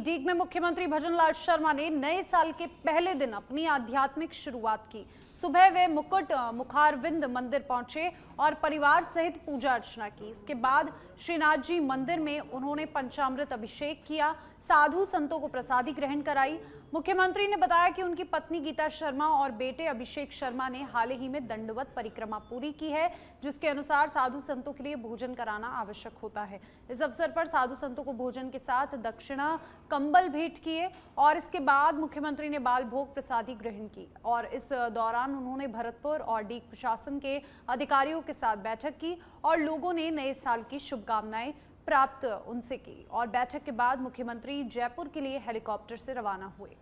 डीग में मुख्यमंत्री भजनलाल शर्मा ने नए साल के पहले दिन अपनी आध्यात्मिक शुरुआत की। सुबह वे मुकुट मुखारविंद मंदिर पहुंचे और परिवार सहित पूजा अर्चना की। इसके बाद श्रीनाथ जी मंदिर में उन्होंने पंचामृत अभिषेक किया, साधु संतों को प्रसादी ग्रहण कराई। मुख्यमंत्री ने बताया कि उनकी पत्नी गीता शर्मा और बेटे अभिषेक शर्मा ने हाल ही में दंडवत परिक्रमा पूरी की है, जिसके अनुसार साधु संतों के लिए भोजन कराना आवश्यक होता है। इस अवसर पर साधु संतों को भोजन के साथ दक्षिणा कंबल भेंट किए और इसके बाद मुख्यमंत्री ने बाल भोग प्रसादी ग्रहण की और इस दौरान उन्होंने भरतपुर और डीग प्रशासन के अधिकारियों के साथ बैठक की और लोगों ने नए साल की शुभकामनाएं प्राप्त उनसे की और बैठक के बाद मुख्यमंत्री जयपुर के लिए हेलीकॉप्टर से रवाना हुए।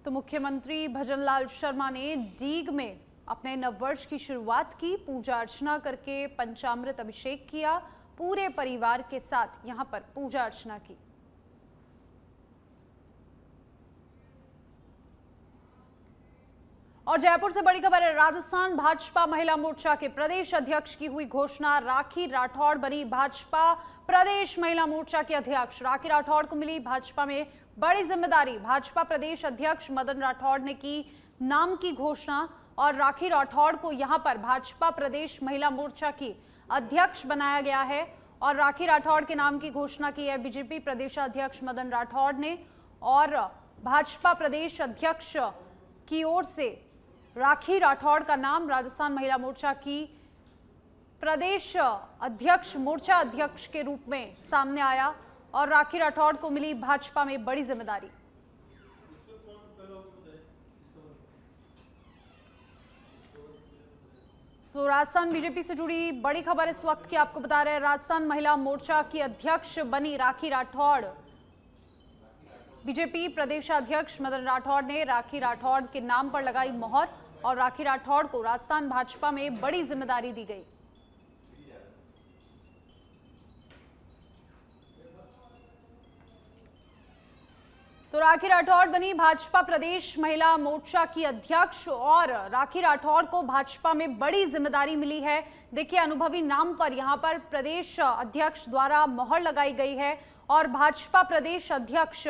तो मुख्यमंत्री भजनलाल शर्मा ने डीग में अपने नववर्ष की शुरुआत की, पूजा अर्चना करके पंचामृत अभिषेक किया, पूरे परिवार के साथ यहां पर पूजा अर्चना की। और जयपुर से बड़ी खबर है, राजस्थान भाजपा महिला मोर्चा के प्रदेश अध्यक्ष की हुई घोषणा। राखी राठौड़ बनी भाजपा प्रदेश महिला मोर्चा की अध्यक्ष। राखी राठौड़ को मिली भाजपा में बड़ी जिम्मेदारी। भाजपा प्रदेश अध्यक्ष मदन राठौड़ ने की नाम की घोषणा और राखी राठौड़ को यहां पर भाजपा प्रदेश महिला मोर्चा की अध्यक्ष बनाया गया है और राखी राठौड़ के नाम की घोषणा की है बीजेपी प्रदेशाध्यक्ष मदन राठौड़ ने। और भाजपा प्रदेश अध्यक्ष की ओर से राखी राठौड़ का नाम राजस्थान महिला मोर्चा की प्रदेश अध्यक्ष, मोर्चा अध्यक्ष के रूप में सामने आया और राखी राठौड़ को मिली भाजपा में बड़ी जिम्मेदारी। तो राजस्थान बीजेपी से जुड़ी बड़ी खबर इस वक्त की आपको बता रहे हैं। राजस्थान महिला मोर्चा की अध्यक्ष बनी राखी राठौड़। बीजेपी प्रदेशाध्यक्ष मदन राठौड़ ने राखी राठौड़ के नाम पर लगाई मोहर और राखी राठौड़ को राजस्थान भाजपा में बड़ी जिम्मेदारी दी गई। तो राखी राठौड़ बनी भाजपा प्रदेश महिला मोर्चा की अध्यक्ष और राखी राठौड़ को भाजपा में बड़ी जिम्मेदारी मिली है। देखिए, अनुभवी नाम पर यहां पर प्रदेश अध्यक्ष द्वारा मोहर लगाई गई है और भाजपा प्रदेश अध्यक्ष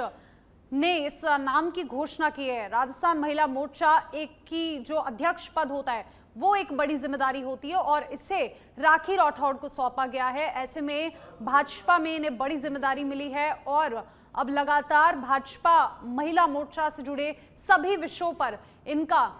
ने इस नाम की घोषणा की है। राजस्थान महिला मोर्चा एक की जो अध्यक्ष पद होता है वो एक बड़ी जिम्मेदारी होती है और इसे राखी राठौड़ को सौंपा गया है। ऐसे में भाजपा में इन्हें बड़ी जिम्मेदारी मिली है और अब लगातार भाजपा महिला मोर्चा से जुड़े सभी विषयों पर इनका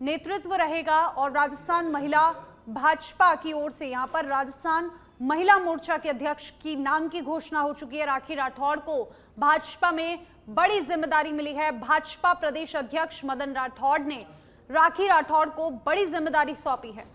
नेतृत्व रहेगा और राजस्थान महिला भाजपा की ओर से यहां पर राजस्थान महिला मोर्चा के अध्यक्ष की नाम की घोषणा हो चुकी है। राखी राठौड़ को भाजपा में बड़ी जिम्मेदारी मिली है। भाजपा प्रदेश अध्यक्ष मदन राठौड़ ने राखी राठौड़ को बड़ी जिम्मेदारी सौंपी है।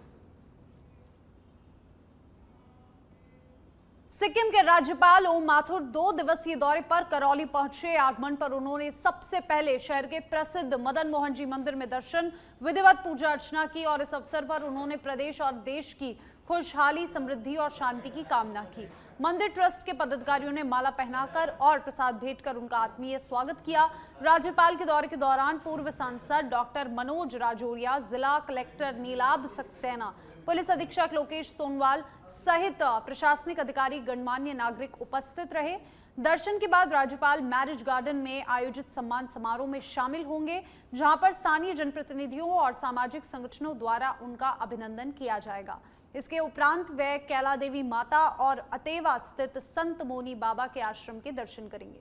सिक्किम के राज्यपाल ओम माथुर 2 दिवसीय दौरे पर करौली पहुंचे। आगमन पर उन्होंने सबसे पहले शहर के प्रसिद्ध मदन मोहन जी मंदिर में दर्शन, विधिवत पूजा अर्चना की और इस अवसर पर उन्होंने प्रदेश और देश की खुशहाली, समृद्धि और शांति की कामना की। मंदिर ट्रस्ट के पदाधिकारियों ने माला पहनाकर और प्रसाद भेंट कर उनका आत्मीय स्वागत किया। राज्यपाल के दौरे के दौरान पूर्व सांसद डॉक्टर मनोज राजौरिया, जिला कलेक्टर नीलाभ सक्सेना, पुलिस अधीक्षक लोकेश सोनवाल सहित प्रशासनिक अधिकारी, गणमान्य नागरिक उपस्थित रहे। दर्शन के बाद राज्यपाल मैरिज गार्डन में आयोजित सम्मान समारोह में शामिल होंगे, जहां पर स्थानीय जनप्रतिनिधियों और सामाजिक संगठनों द्वारा उनका अभिनंदन किया जाएगा। इसके उपरांत वे कैला देवी माता और अतेवा स्थित संत मोनी बाबा के आश्रम के दर्शन करेंगे।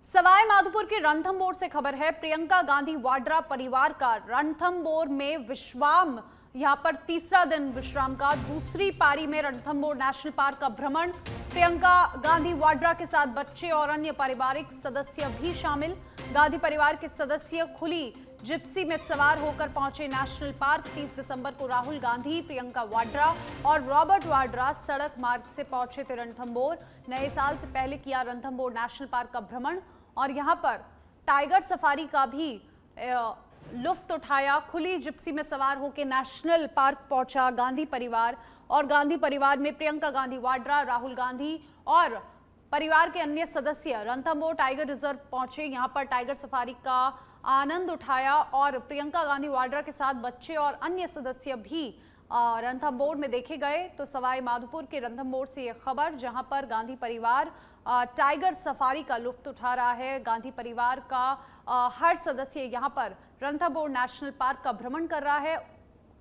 सवाई माधोपुर के रणथंभौर से खबर है। प्रियंका गांधी वाड्रा परिवार का रणथंभौर में विश्राम, यहां पर तीसरा दिन विश्राम का, दूसरी पारी में रणथंभौर नेशनल पार्क का भ्रमण। प्रियंका गांधी वाड्रा के साथ बच्चे और अन्य पारिवारिक सदस्य भी शामिल। गांधी परिवार के सदस्य खुली जिप्सी में सवार होकर पहुंचे नेशनल पार्क। 30 दिसंबर को राहुल गांधी, प्रियंका वाड्रा और रॉबर्ट वाड्रा सड़क मार्ग से पहुंचे थे रणथंभौर। नए साल से पहले किया रणथंभौर नेशनल पार्क का भ्रमण और यहां पर टाइगर सफारी का भी लुफ्त उठाया। खुली जिप्सी में सवार होकर नेशनल पार्क पहुंचा गांधी परिवार और गांधी परिवार में प्रियंका गांधी वाड्रा, राहुल गांधी और परिवार के अन्य सदस्य रणथंभौर टाइगर रिजर्व पहुंचे। यहां पर टाइगर सफारी का आनंद उठाया और प्रियंका गांधी वाड्रा के साथ बच्चे और अन्य सदस्य भी रणथंभौर में देखे गए। तो सवाई माधोपुर के रणथंभौर से यह खबर, जहां पर गांधी परिवार टाइगर सफारी का लुत्फ उठा रहा है। गांधी परिवार का हर सदस्य यहां पर रणथंभौर नेशनल पार्क का भ्रमण कर रहा है।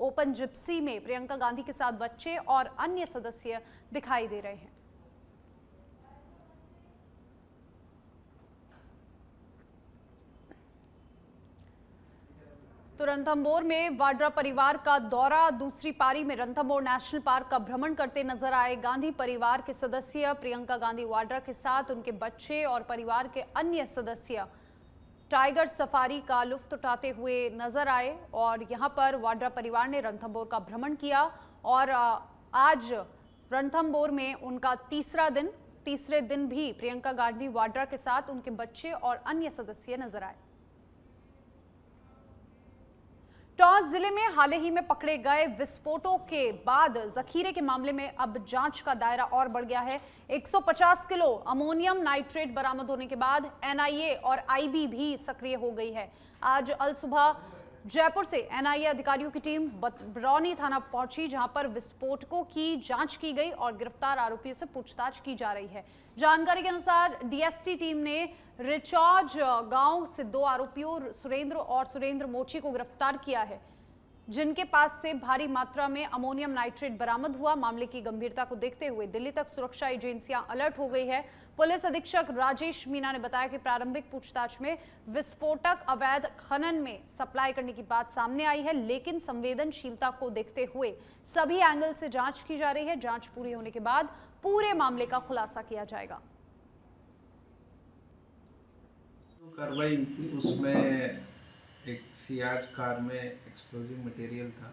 ओपन जिप्सी में प्रियंका गांधी के साथ बच्चे और अन्य सदस्य दिखाई दे रहे हैं। तो रणथंभौर में वाड्रा परिवार का दौरा, दूसरी पारी में रणथंभौर नेशनल पार्क का भ्रमण करते नजर आए गांधी परिवार के सदस्य। प्रियंका गांधी वाड्रा के साथ उनके बच्चे और परिवार के अन्य सदस्य टाइगर सफारी का लुत्फ उठाते हुए नजर आए और यहां पर वाड्रा परिवार ने रणथंभौर का भ्रमण किया। और आज रणथंभौर में उनका तीसरे दिन भी प्रियंका गांधी वाड्रा के साथ उनके बच्चे और अन्य सदस्य नजर आए। टोंक जिले में हाल ही में पकड़े गए विस्फोटों के बाद जखीरे के मामले में अब जांच का दायरा और बढ़ गया है। 150 किलो अमोनियम नाइट्रेट बरामद होने के बाद एनआईए और आईबी भी सक्रिय हो गई है। आज अल सुबह जयपुर से एनआईए अधिकारियों की टीम बरौनी थाना पहुंची, जहां पर विस्फोटकों की जांच की गई और गिरफ्तार आरोपियों से पूछताछ की जा रही है। जानकारी के अनुसार डीएसटी टीम ने रिचौज गांव से 2 आरोपियों सुरेंद्र और सुरेंद्र मोची को गिरफ्तार किया है, जिनके पास से भारी मात्रा में अमोनियम नाइट्रेट बरामद हुआ। मामले की गंभीरता को देखते हुए दिल्ली तक सुरक्षा एजेंसियां अलर्ट हो गई है। पुलिस अधीक्षक राजेश मीना ने बताया कि प्रारंभिक पूछताछ में विस्फोटक अवैध खनन में सप्लाई करने की बात सामने आई है, लेकिन संवेदनशीलता को देखते हुए सभी एंगल से जांच की जा रही है। जांच पूरी होने के बाद पूरे मामले का खुलासा किया जाएगा। कार्रवाई थी उसमें एक सियाज कार में एक्सप्लोजिव मटेरियल था,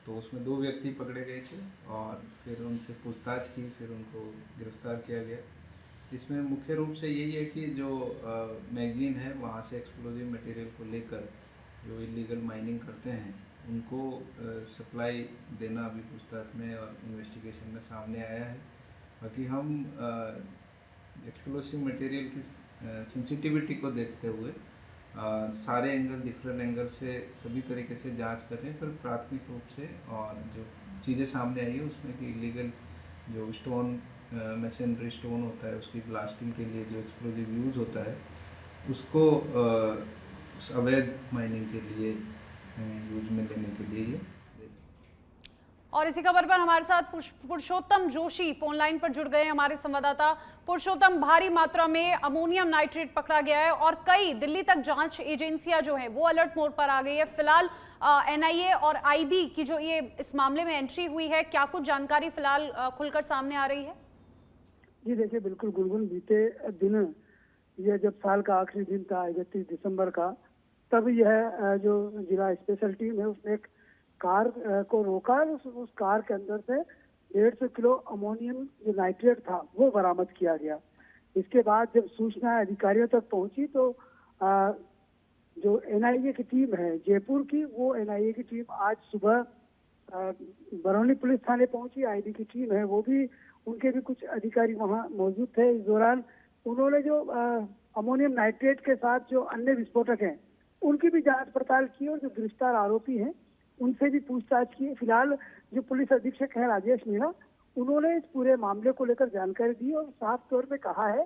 तो उसमें 2 व्यक्ति पकड़े गए थे और फिर उनसे पूछताछ की, फिर उनको गिरफ्तार किया गया। इसमें मुख्य रूप से यही है कि जो मैगजीन है वहाँ से एक्सप्लोजिव मटेरियल को लेकर जो इलीगल माइनिंग करते हैं उनको सप्लाई देना अभी पूछताछ में और इन्वेस्टिगेशन में सामने आया है। बाकी हम एक्सप्लोसिव मटेरियल की सेंसिटिविटी को देखते हुए सारे एंगल, डिफरेंट एंगल से सभी तरीके से जांच कर रहे हैं, पर प्राथमिक रूप से और जो चीज़ें सामने आई है उसमें कि इलीगल जो स्टोन मशीनरी स्टोन होता है उसकी ब्लास्टिंग के लिए जो एक्सप्लोजिव यूज़ होता है उसको अवैध माइनिंग के लिए यूज में लेने के लिए ये। और इसी खबर पर हमारे साथ पुरुषोत्तम जोशी फोन लाइन पर जुड़ गए हैं, हमारे संवाददाता। पुरुषोत्तम, भारी मात्रा में अमोनियम नाइट्रेट पकड़ा गया है और कई दिल्ली तक जांच एजेंसियां जो है वो अलर्ट मोड पर आ गई है। फिलहाल एनआईए और आईबी की जो ये इस मामले में एंट्री हुई है, क्या कुछ जानकारी फिलहाल खुलकर सामने आ रही है? जी देखिए, बिल्कुल गुलगुन, बीते दिन यह जब साल का आखिरी दिन था 31 दिसंबर का, तब यह जो जिला स्पेशल टीम है उसने एक कार को रोका। उस कार के अंदर से 150 किलो अमोनियम जो नाइट्रेट था वो बरामद किया गया। इसके बाद जब सूचना अधिकारियों तक पहुंची तो जो एनआईए की टीम है जयपुर की, वो एनआईए की टीम आज सुबह बरौनी पुलिस थाने पहुंची। आईबी की टीम है वो भी, उनके भी कुछ अधिकारी वहां मौजूद थे। इस दौरान उन्होंने जो अमोनियम नाइट्रेट के साथ जो अन्य विस्फोटक हैं उनकी भी जांच पड़ताल की और जो गिरफ्तार आरोपी हैं उनसे भी पूछताछ की। फिलहाल जो पुलिस अधीक्षक है राजेश मीना, उन्होंने इस पूरे मामले को लेकर जानकारी दी और साफ तौर पे कहा है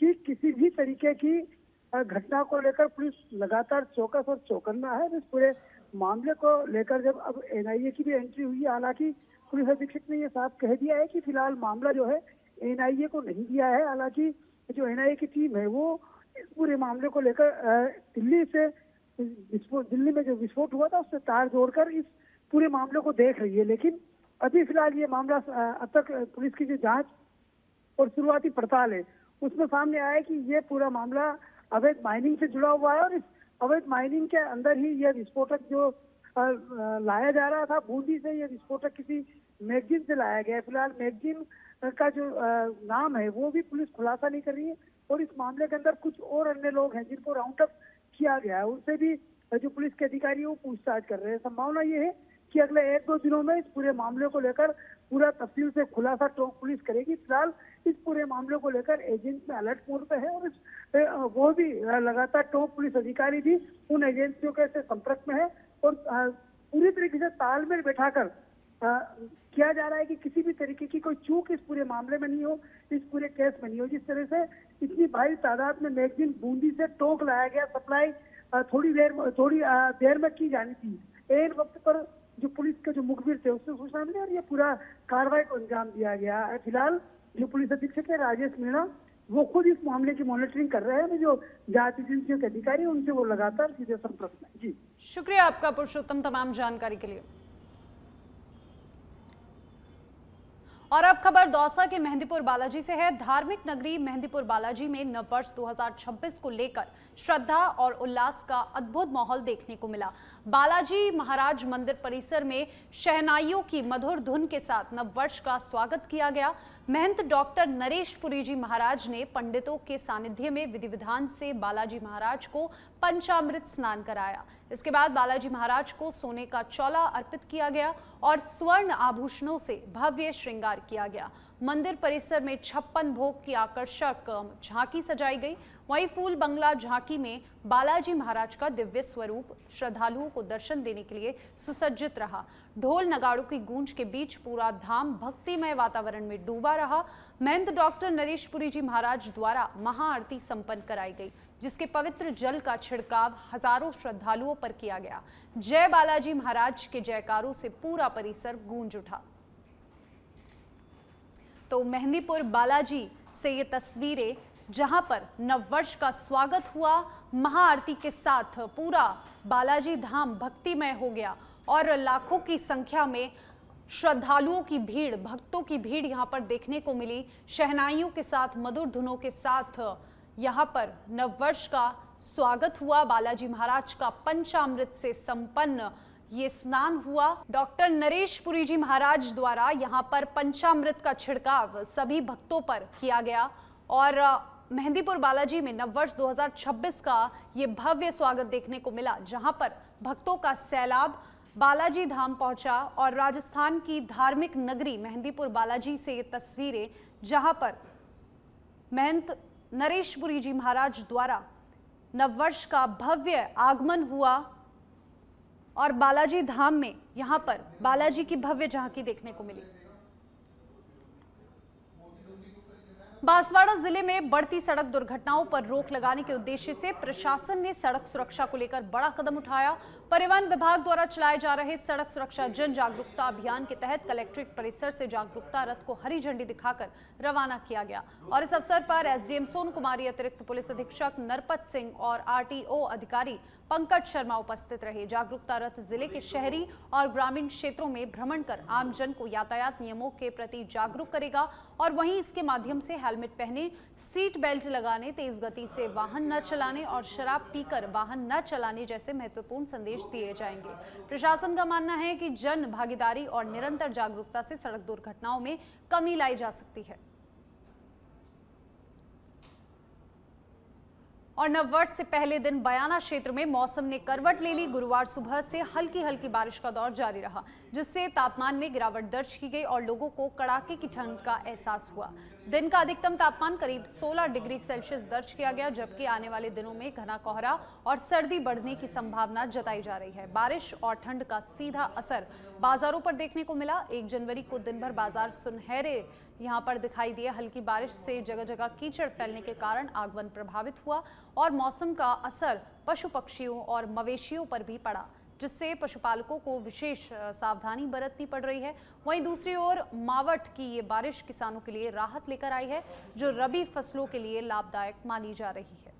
कि किसी भी तरीके की घटना को लेकर पुलिस लगातार चौकस और चौकन्ना है। इस पूरे मामले को लेकर जब अब एनआईए की भी एंट्री हुई है, हालांकि पुलिस अधीक्षक ने ये साफ कह दिया है कि फिलहाल मामला जो है एनआईए को नहीं दिया है। हालांकि जो एनआईए की टीम है वो इस पूरे मामले को लेकर दिल्ली में जो विस्फोट हुआ था उससे तार जोड़कर इस पूरे मामले को देख रही है। लेकिन अभी फिलहाल ये मामला अब तक पुलिस की जो जांच और शुरुआती पड़ताल है उसमें सामने आया है कि ये पूरा मामला अवैध माइनिंग से जुड़ा हुआ है और इस अवैध माइनिंग के अंदर ही यह विस्फोटक जो लाया जा रहा था बूंदी से, यह विस्फोटक किसी मैगजीन से लाया गया है। फिलहाल मैगजीन का जो नाम है वो भी पुलिस खुलासा नहीं कर रही है और इस मामले के अंदर कुछ और अन्य लोग हैं जिनको राउंड अप किया गया है, उनसे भी जो पुलिस के अधिकारी वो पूछताछ कर रहे हैं। संभावना ये है कि अगले 1-2 दिनों में इस पूरे मामले को लेकर पूरा तफसील से खुलासा टोंक पुलिस करेगी। फिलहाल इस पूरे मामले को लेकर एजेंट में अलर्ट मोड पे है और वो भी लगातार टोंक पुलिस अधिकारी भी उन एजेंसियों के संपर्क में है और पूरी तरीके से तालमेल बैठाकर किया जा रहा है कि किसी भी तरीके की कोई चूक इस पूरे मामले में नहीं हो, इस पूरे केस में नहीं हो। जिस तरह से इतनी भारी तादाद में मैगजीन बूंदी से टोंक लाया गया, सप्लाई थोड़ी देर में की जानी थी, एक वक्त पर जो पुलिस के जो मुखबिर थे उससे सूचना मिली और ये पूरा कार्रवाई को अंजाम दिया गया है। फिलहाल जो पुलिस अधीक्षक है राजेश मीणा, वो खुद इस मामले की मॉनिटरिंग कर रहे हैं। जो जांच एजेंसियों के अधिकारी हैं उनसे वो लगातार सीधे संपर्क में। जी शुक्रिया आपका पुरुषोत्तम तमाम जानकारी के लिए। और अब खबर दौसा के मेहंदीपुर बालाजी से है। धार्मिक नगरी मेहंदीपुर बालाजी में नववर्ष 2026 को लेकर श्रद्धा और उल्लास का अद्भुत माहौल देखने को मिला। बालाजी महाराज मंदिर परिसर में शहनाइयों की मधुर धुन के साथ नववर्ष का स्वागत किया गया। महंत डॉक्टर नरेश पुरी जी महाराज ने पंडितों के सानिध्य में विधि विधान से बालाजी महाराज को पंचामृत स्नान कराया। इसके बाद बालाजी महाराज को सोने का चौला अर्पित किया गया और स्वर्ण आभूषणों से भव्य श्रृंगार किया गया। मंदिर परिसर में 56 भोग की आकर्षक झांकी सजाई गई। वहीं फूल बंगला झांकी में बालाजी महाराज का दिव्य स्वरूप श्रद्धालुओं को दर्शन देने के लिए सुसज्जित रहा। ढोल नगाड़ों की गूंज के बीच पूरा धाम भक्तिमय वातावरण में डूबा रहा। महंत डॉक्टर नरेश पुरी जी महाराज द्वारा महाआरती संपन्न कराई गई, जिसके पवित्र जल का छिड़काव हजारों श्रद्धालुओं पर किया गया। जय बालाजी महाराज के जयकारों से पूरा परिसर गूंज उठा। तो मेहंदीपुर बालाजी से ये तस्वीरें, जहां पर नववर्ष का स्वागत हुआ, महाआरती के साथ पूरा बालाजी धाम भक्तिमय हो गया और लाखों की संख्या में श्रद्धालुओं की भीड़, भक्तों की भीड़ यहां पर देखने को मिली। शहनाइयों के साथ, मधुर धुनों के साथ यहां पर नववर्ष का स्वागत हुआ। बालाजी महाराज का पंचामृत से संपन्न ये स्नान हुआ। डॉक्टर नरेश पुरी जी महाराज द्वारा यहाँ पर पंचामृत का छिड़काव सभी भक्तों पर किया गया और मेहंदीपुर बालाजी में नववर्ष 2026 का ये भव्य स्वागत देखने को मिला, जहां पर भक्तों का सैलाब बालाजी धाम पहुंचा। और राजस्थान की धार्मिक नगरी मेहंदीपुर बालाजी से ये तस्वीरें, जहां पर महंत नरेश पुरी जी महाराज द्वारा नववर्ष का भव्य आगमन हुआ और बालाजी धाम में यहां पर बालाजी की भव्य झांकी देखने को मिली। बांसवाड़ा जिले में बढ़ती सड़क दुर्घटनाओं पर रोक लगाने के उद्देश्य से प्रशासन ने सड़क सुरक्षा को लेकर बड़ा कदम उठाया। परिवहन विभाग द्वारा चलाए जा रहे सड़क सुरक्षा जन जागरूकता अभियान के तहत कलेक्ट्रेट परिसर से जागरूकता रथ को हरी झंडी दिखाकर रवाना किया गया और इस अवसर पर एसडीएम सोन कुमारी, अतिरिक्त पुलिस अधीक्षक नरपत सिंह और आरटीओ अधिकारी पंकज शर्मा उपस्थित रहे। जागरूकता रथ जिले के शहरी और ग्रामीण क्षेत्रों में भ्रमण कर आमजन को यातायात नियमों के प्रति जागरूक करेगा और वहीं इसके माध्यम से हेलमेट पहने, सीट बेल्ट लगाने, तेज गति से वाहन न चलाने और शराब पीकर वाहन न चलाने जैसे महत्वपूर्ण संदेश दिए जाएंगे। प्रशासन का मानना है कि जन भागीदारी और निरंतर जागरूकता से सड़क दुर्घटनाओं में कमी लाई जा सकती है। और नववर्ष से पहले दिन बयाना क्षेत्र में मौसम ने करवट ले ली। गुरुवार सुबह से हल्की हल्की बारिश का दौर जारी रहा, जिससे तापमान में गिरावट दर्ज की गई और लोगों को कड़ाके की ठंड का एहसास हुआ। दिन का अधिकतम तापमान करीब 16 डिग्री सेल्सियस दर्ज किया गया, जबकि आने वाले दिनों में घना कोहरा और सर्दी बढ़ने की संभावना जताई जा रही है। बारिश और ठंड का सीधा असर बाजारों पर देखने को मिला। 1 जनवरी को दिन भर बाजार सुनहरे यहाँ पर दिखाई दिए। हल्की बारिश से जगह जगह कीचड़ फैलने के कारण आगमन प्रभावित हुआ और मौसम का असर पशु पक्षियों और मवेशियों पर भी पड़ा, जिससे पशुपालकों को विशेष सावधानी बरतनी पड़ रही है। वहीं दूसरी ओर मावठ की ये बारिश किसानों के लिए राहत लेकर आई है, जो रबी फसलों के लिए लाभदायक मानी जा रही है।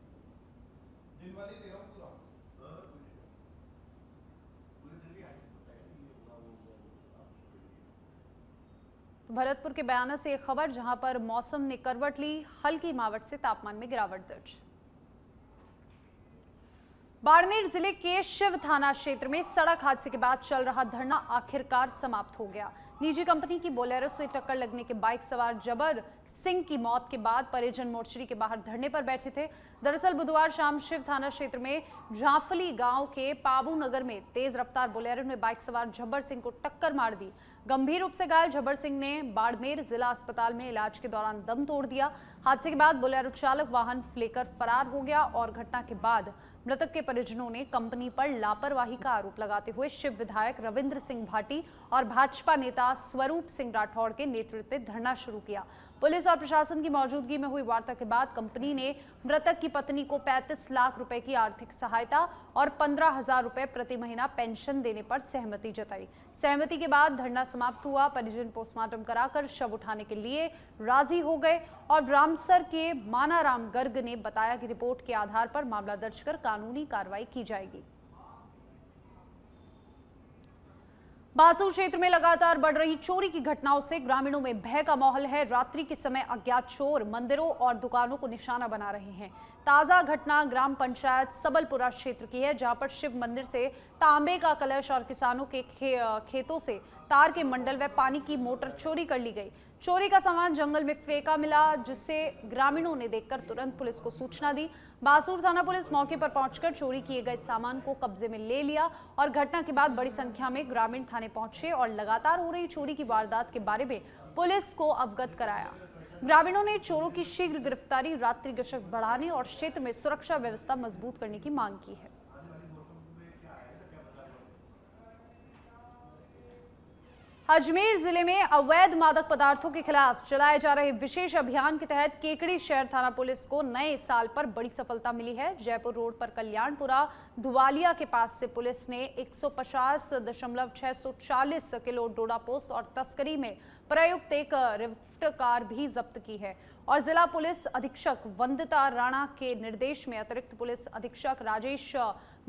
भरतपुर के बयाना से एक खबर, जहां पर मौसम ने करवट ली, हल्की मावठ से तापमान में गिरावट दर्ज। बाड़मेर जिले के शिव थाना क्षेत्र में सड़क हादसे के बाद चल रहा धरना आखिरकार समाप्त हो गया। निजी कंपनी की बोलेरो से टक्कर लगने के बाइक सवार जबर सिंह की मौत के बाद परिजन मोर्चरी के बाहर धरने पर बैठे थे। दरअसल बुधवार शाम शिव थाना क्षेत्र में झांफली गांव के पाबू नगर में तेज रफ्तार बोलेरो ने बाइक सवार जबर सिंह को टक्कर मार दी। गंभीर रूप से घायल जबर सिंह ने बाड़मेर जिला अस्पताल में इलाज के दौरान दम तोड़ दिया। हादसे के बाद बोलेरो चालक वाहन लेकर फरार हो गया और घटना के बाद मृतक के परिजनों ने कंपनी पर लापरवाही का आरोप लगाते हुए शिव विधायक रविंद्र सिंह भाटी और भाजपा नेता स्वरूप सिंह राठौड़ के नेतृत्व में धरना शुरू किया। पुलिस और प्रशासन की मौजूदगी में हुई वार्ता के बाद कंपनी ने मृतक की पत्नी को 35 लाख रुपए की आर्थिक सहायता और 15,000 रुपए प्रति महीना पेंशन देने पर सहमति जताई। सहमति के बाद धरना समाप्त हुआ। परिजन पोस्टमार्टम कराकर शव उठाने के लिए राजी हो गए और रामसर के मानाराम गर्ग ने बताया कि रिपोर्ट के आधार पर मामला दर्ज कर कानूनी कार्रवाई की जाएगी। बासूर क्षेत्र में लगातार बढ़ रही चोरी की घटनाओं से ग्रामीणों में भय का माहौल है। रात्रि के समय अज्ञात चोर मंदिरों और दुकानों को निशाना बना रहे हैं। ताजा घटना ग्राम पंचायत सबलपुरा क्षेत्र की है, जहां पर शिव मंदिर से तांबे का कलश और किसानों के खेतों से तार के मंडल व पानी की मोटर चोरी कर ली गई। चोरी का सामान जंगल में फेंका मिला, जिससे ग्रामीणों ने देखकर तुरंत पुलिस को सूचना दी। बासूर थाना पुलिस मौके पर पहुंचकर चोरी किए गए सामान को कब्जे में ले लिया और घटना के बाद बड़ी संख्या में ग्रामीण थाने पहुंचे और लगातार हो रही चोरी की वारदात के बारे में पुलिस को अवगत कराया। ग्रामीणों ने चोरों की शीघ्र गिरफ्तारी, रात्रि गश्त बढ़ाने और क्षेत्र में सुरक्षा व्यवस्था मजबूत करने की मांग की है। अजमेर जिले में अवैध मादक पदार्थों के खिलाफ चलाए जा रहे विशेष अभियान के तहत केकड़ी शहर थाना पुलिस को नए साल पर बड़ी सफलता मिली है। जयपुर रोड पर कल्याणपुरा धुवालिया के पास से पुलिस ने 150.640 किलो डोडा पोस्त और तस्करी में प्रयुक्त एक रिफ्ट कार भी जब्त की है। और जिला पुलिस अधीक्षक वंदिता राणा के निर्देश में अतिरिक्त पुलिस अधीक्षक राजेश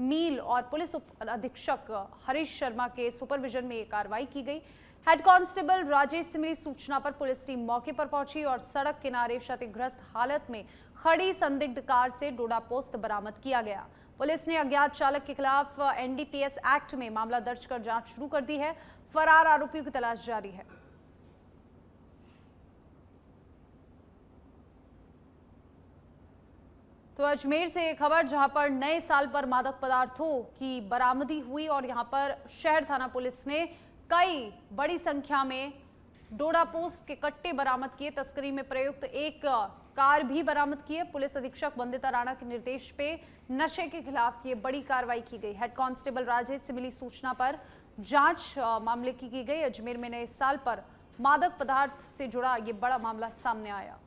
मील और पुलिस उप अधीक्षक हरीश शर्मा के सुपरविजन में ये कार्रवाई की गई। हेड कांस्टेबल राजेश से मिली सूचना पर पुलिस टीम मौके पर पहुंची और सड़क किनारे क्षतिग्रस्त हालत में खड़ी संदिग्ध कार से डोडा पोस्त बरामद किया गया। पुलिस ने अज्ञात चालक के खिलाफ एनडीपीएस एक्ट में मामला दर्ज कर जांच शुरू कर दी है। फरार आरोपियों की तलाश जारी है। तो अजमेर से एक खबर, जहां पर नए साल पर मादक पदार्थों की बरामदी हुई और यहां पर शहर थाना पुलिस ने कई बड़ी संख्या में डोडा पोस्त के कट्टे बरामद किए। तस्करी में प्रयुक्त एक कार भी बरामद की है। पुलिस अधीक्षक वंदिता राणा के निर्देश पे नशे के खिलाफ ये बड़ी कार्रवाई की गई। हेड कांस्टेबल राजेश से मिली सूचना पर जांच मामले की गई। अजमेर में नए साल पर मादक पदार्थ से जुड़ा ये बड़ा मामला सामने आया।